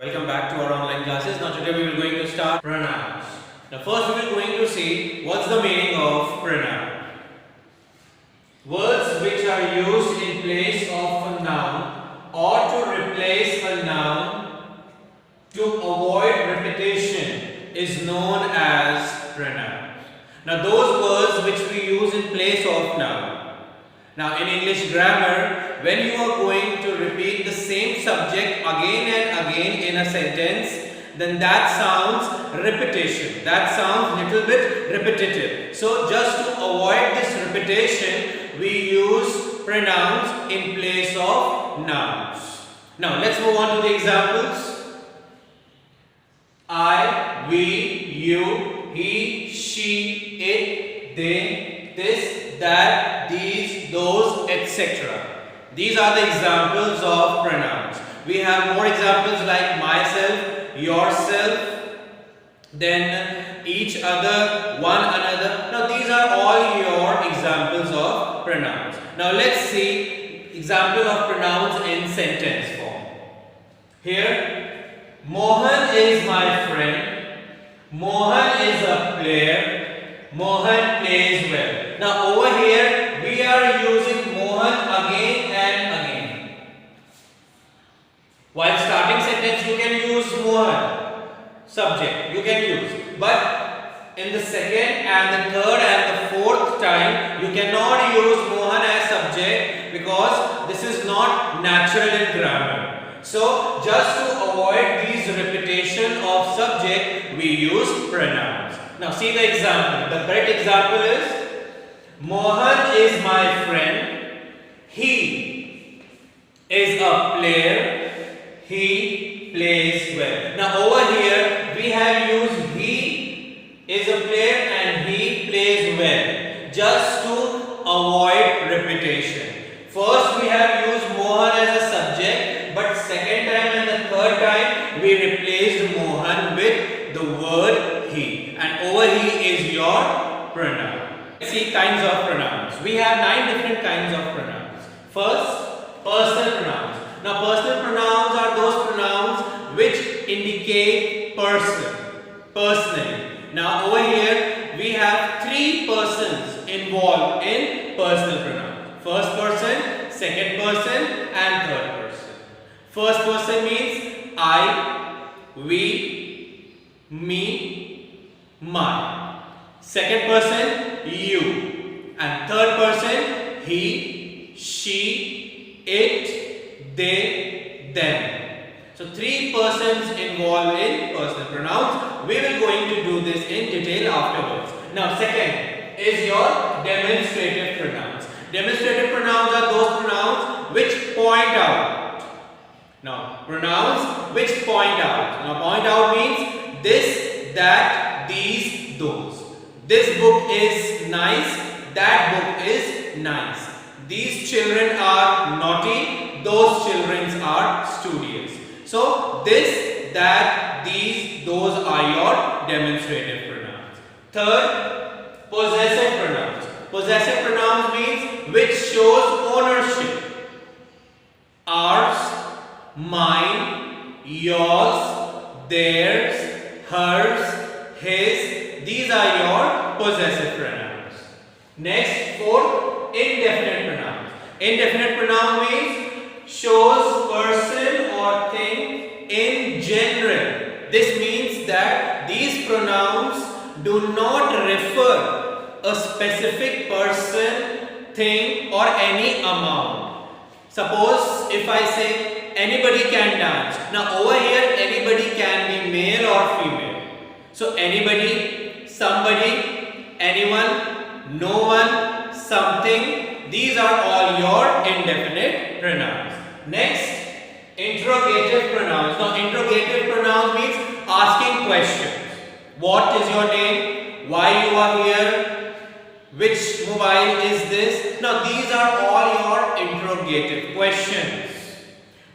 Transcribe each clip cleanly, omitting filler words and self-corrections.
Welcome back to our online classes. Now today we are going to start pronouns. Now first we are going to see what's the meaning of pronoun. Words which are used in place of a noun or to replace a noun to avoid repetition is known as pronouns. Now those words which we use in place of noun. Now in English grammar, when you are going to repeat the same subject again and again in a sentence, then that sounds repetition. That sounds little bit repetitive. So just to avoid this repetition, we use pronouns in place of nouns. Now let's move on to the examples. I, we, you, he, she, it, they, this, that, these, those, etc. These are the examples of pronouns. We have more examples like myself, yourself, then each other, one another. Now these are all your examples of pronouns. Now let's see example of pronouns in sentence form. Here, Mohan is my friend. Mohan is a player. Mohan plays well. Now over here we are using Mohan again and again. While starting sentence you can use Mohan, subject you can use. But in the second and the third and the fourth time you cannot use Mohan as subject because this is not natural in grammar. So just to avoid these repetition of subject we use pronouns. Now see the example. The correct example is Mohan is my friend. He is a player. He plays well. Now over here we have used he is a player and he plays well just to avoid repetition. First we have used Mohan as a subject, but second time and the third time we replaced Mohan with the word he, and over he is your pronoun. Let's see kinds of pronouns. We have 9 different kinds of pronouns. First, personal pronouns. Now personal pronouns are those pronouns which indicate person, personally. Now over here we have 3 persons involved in personal pronouns. First person, second person and third person. First person means I, we, me, my. Second person, you. And third person, he, she, it, they, them. So 3 persons involved in personal pronouns. We will going to do this in detail afterwards. Now second is your demonstrative pronouns. Demonstrative pronouns are those pronouns which point out. Now pronouns which point out. Now point out means this, that, these, those. This book is nice, that book is nice. These children are naughty, those children are studious. So this, that, these, those are your demonstrative pronouns. Third, possessive pronouns. Possessive pronouns means which shows ownership. Ours, mine, yours, theirs, hers, his. These are your possessive pronouns. Next, fourth, indefinite pronouns. Indefinite pronoun means shows person or thing in general. This means that these pronouns do not refer a specific person, thing or any amount. Suppose if I say anybody can dance. Now over here anybody can be male or female. So anybody, somebody, anyone, no one, something. These are all your indefinite pronouns. Next, interrogative pronouns. Now interrogative pronouns means asking questions. What is your name? Why you are here? Which mobile is this? Now these are all your interrogative questions.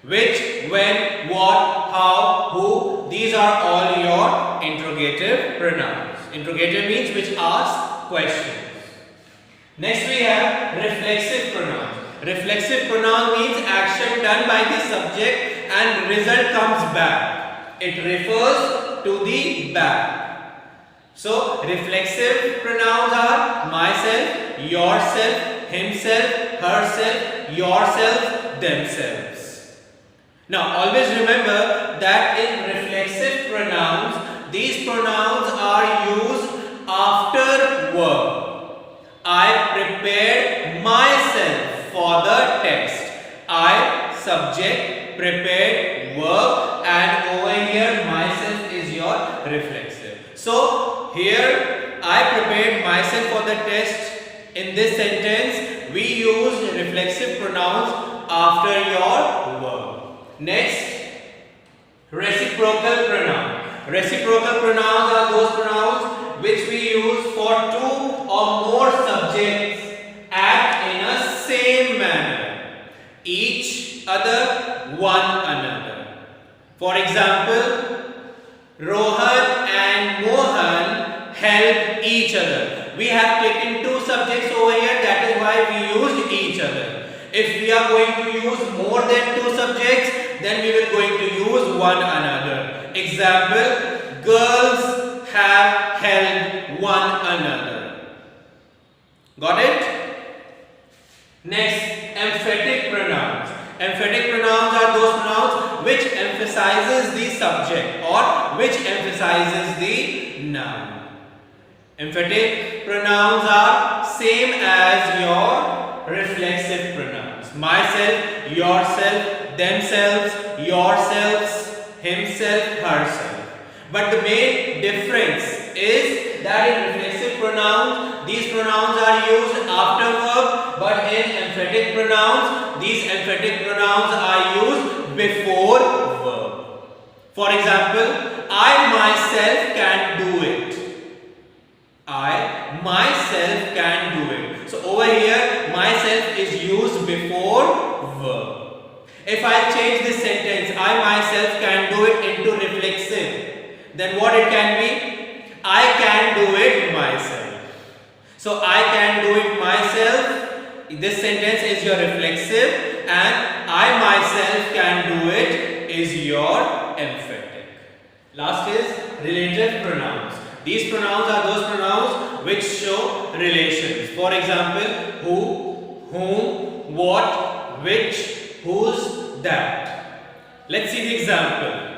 Which, when, what, how, who. These are all your interrogative pronouns. Interrogative means which ask questions. Next we have reflexive pronouns. Reflexive pronoun means action done by the subject and result comes back. It refers to the back. So reflexive pronouns are myself, yourself, himself, herself, yourself, themselves. Now always remember that in reflexive pronouns, these pronouns are used after verb. I prepared myself for the test. I, subject, prepared, verb, and over here myself is your reflexive. So here I prepared myself for the test. In this sentence we use reflexive pronouns after your verb. Next, reciprocal pronoun. Reciprocal pronouns are those pronouns which we use for two or more subjects act in a same manner, each other, one another. For example, Rohan and Mohan help each other. We have taken two subjects over here, that is why we used each other. If we are going to use more than two subjects, then we will going to use one another. Example, girls have helped one another. Got it? Next, emphatic pronouns. Emphatic pronouns are those pronouns which emphasizes the subject or which emphasizes the noun. Emphatic pronouns are same as your reflexive pronouns. Myself, yourself, themselves, yourselves, himself, herself. But the main difference is that in reflexive pronouns, these pronouns are used after verb, but in emphatic pronouns, these emphatic pronouns are used before verb. For example, I myself can do it. I myself can do it. So over here, myself is used before verb. If I change this sentence, I myself can do it into reflexive, then what it can be? I can do it myself. So I can do it myself. This sentence is your reflexive, and I myself can do it is your emphatic. Last is relative pronouns. These pronouns are those pronouns which show relations. For example, who, whom, what, which, whose, that. Let's see the example.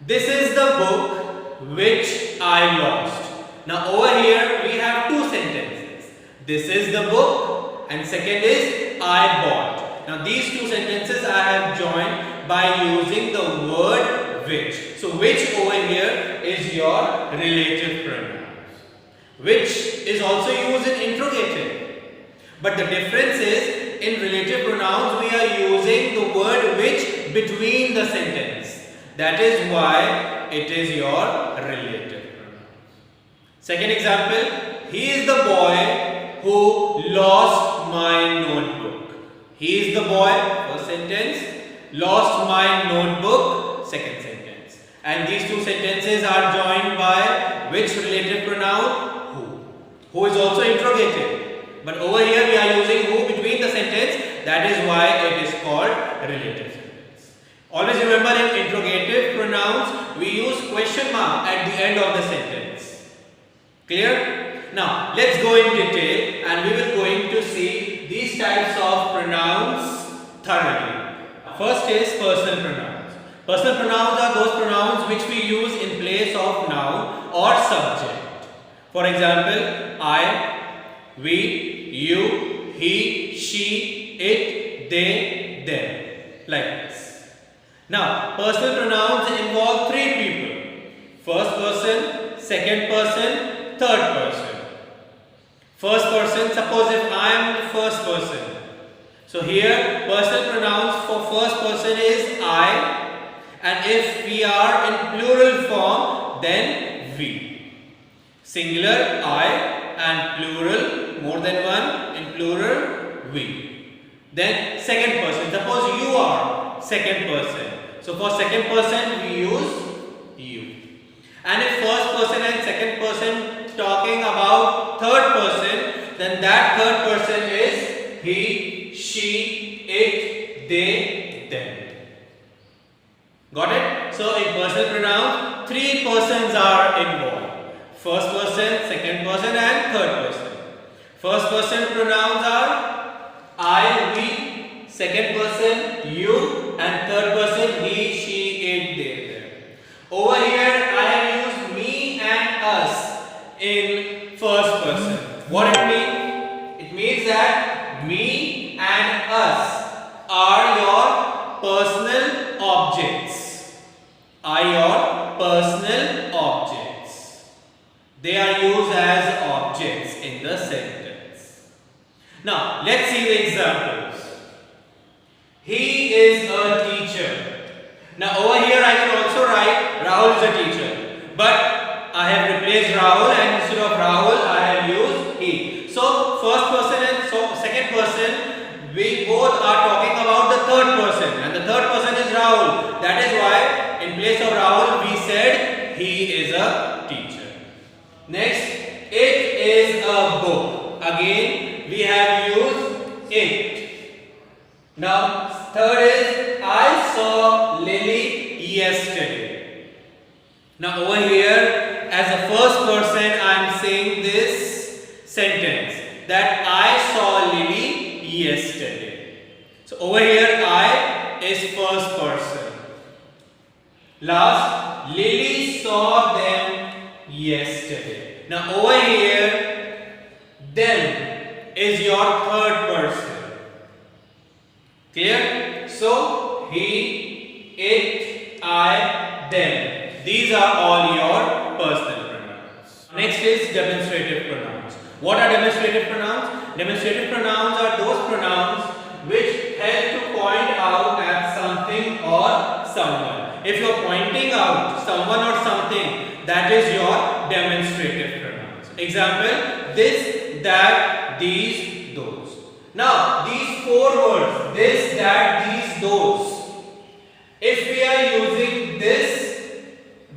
This is the book which I lost. Now over here we have two sentences. This is the book and second is I bought. Now these two sentences I have joined by using the word which. So which over here is your relative pronouns. Which is also used in interrogative. But the difference is in relative pronouns we are using the word which between the sentence. That is why it is your relative pronoun. Second example, he is the boy who lost my notebook. He is the boy, first sentence, lost my notebook, second sentence. And these two sentences are joined by which relative pronoun? Who. Who is also interrogative. But over here we are using who between the sentence, that is why it is called relative. Always remember in interrogative pronouns we use question mark at the end of the sentence. Clear? Now let's go in detail and we will going to see these types of pronouns thoroughly. First is personal pronouns. Personal pronouns are those pronouns which we use in place of noun or subject. For example, I, we, you, he, she, it, they, them. Like this. Now, personal pronouns involve three people. First person, second person, third person. First person, suppose if I am the first person. So here, personal pronouns for first person is I, and if we are in plural form, then we. Singular I and plural, more than one, in plural we. Then second person, suppose you are second person. So for second person we use you. And if first person and second person talking about third person, then that third person is he, she, it, they, them. Got it? So in personal pronoun, three persons are involved. First person, second person and third person. First person pronouns are I, we, second person you and third person he, she, it, they, them. Over here I have used me and us in first person. What it means? It means that me and us are your personal objects. Are your personal objects. They are used as objects in the sentence. Now, let's see the examples. He is a teacher. Now, over here I can also write Rahul is a teacher. But I have replaced Rahul and instead of Rahul I have used he. So, first person and second person, we both are talking about the third person. And the third person is Rahul. That is why in place of Rahul we said he is a teacher. Next, it is a book. Again, we have used it. Now, third is I saw Lily yesterday. Now, over here, as a first person, I am saying this sentence that I saw Lily yesterday. So, over here, I is first person. Last, Lily saw them yesterday. Now over here, them is your third person. Clear? So he, it, I, them. These are all your personal pronouns. Next is demonstrative pronouns. What are demonstrative pronouns? Demonstrative pronouns are those pronouns which help to point out at something or someone. If you are pointing out someone or something, that is your demonstrative pronouns. Example, this, that, these, those. Now, these four words, this, that, these, those. If we are using this,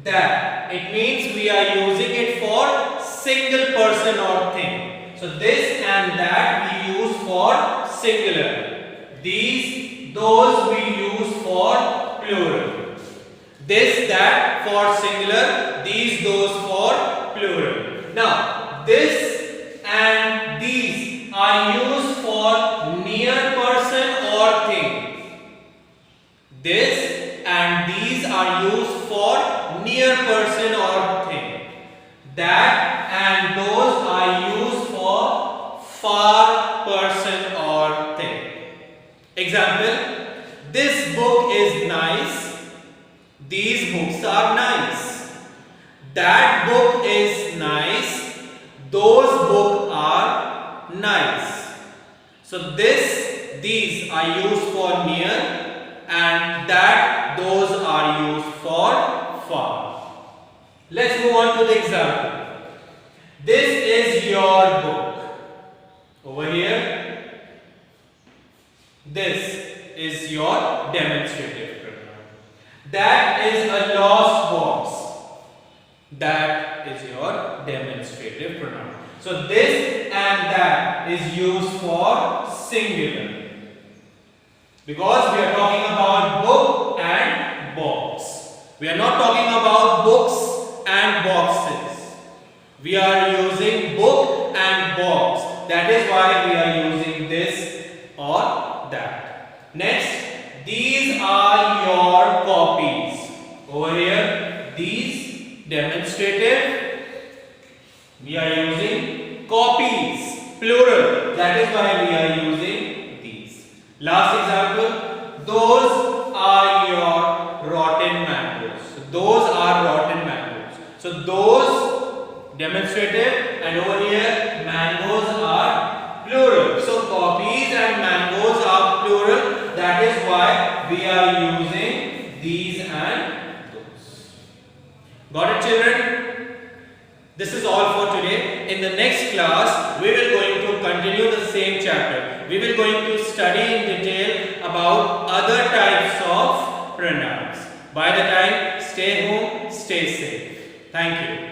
that, it means we are using it for single person or thing. So, this and that we use for singular. These, those we use for plural. This, that for singular, these, those for plural. Now, this and these are used for near person or thing. This and these are used for near person or thing. That and those are used for far person or thing. Example, this book is nice. These books are nice. That book is nice. Those books are nice. So this, these are used for near and that, those are used for far. Let's move on to the example. This is your book. Over here, this is your demonstrative. That is a lost box. That is your demonstrative pronoun. So this and that is used for singular. Because we are talking about book and box. We are not talking about books and boxes. We are using book and box. That is why we are using this or that. Next, these are your copies. Over here, these demonstrative. We are using copies, plural. That is why we are using these. Last example, those are your rotten mangoes. So those are rotten mangoes. So those demonstrative and over here mangoes are plural. So copies and mangoes are plural. That is why we are using these and those. Got it, children? This is all for today. In the next class, we will going to continue the same chapter. We will going to study in detail about other types of pronouns. By the time, stay home, stay safe. Thank you.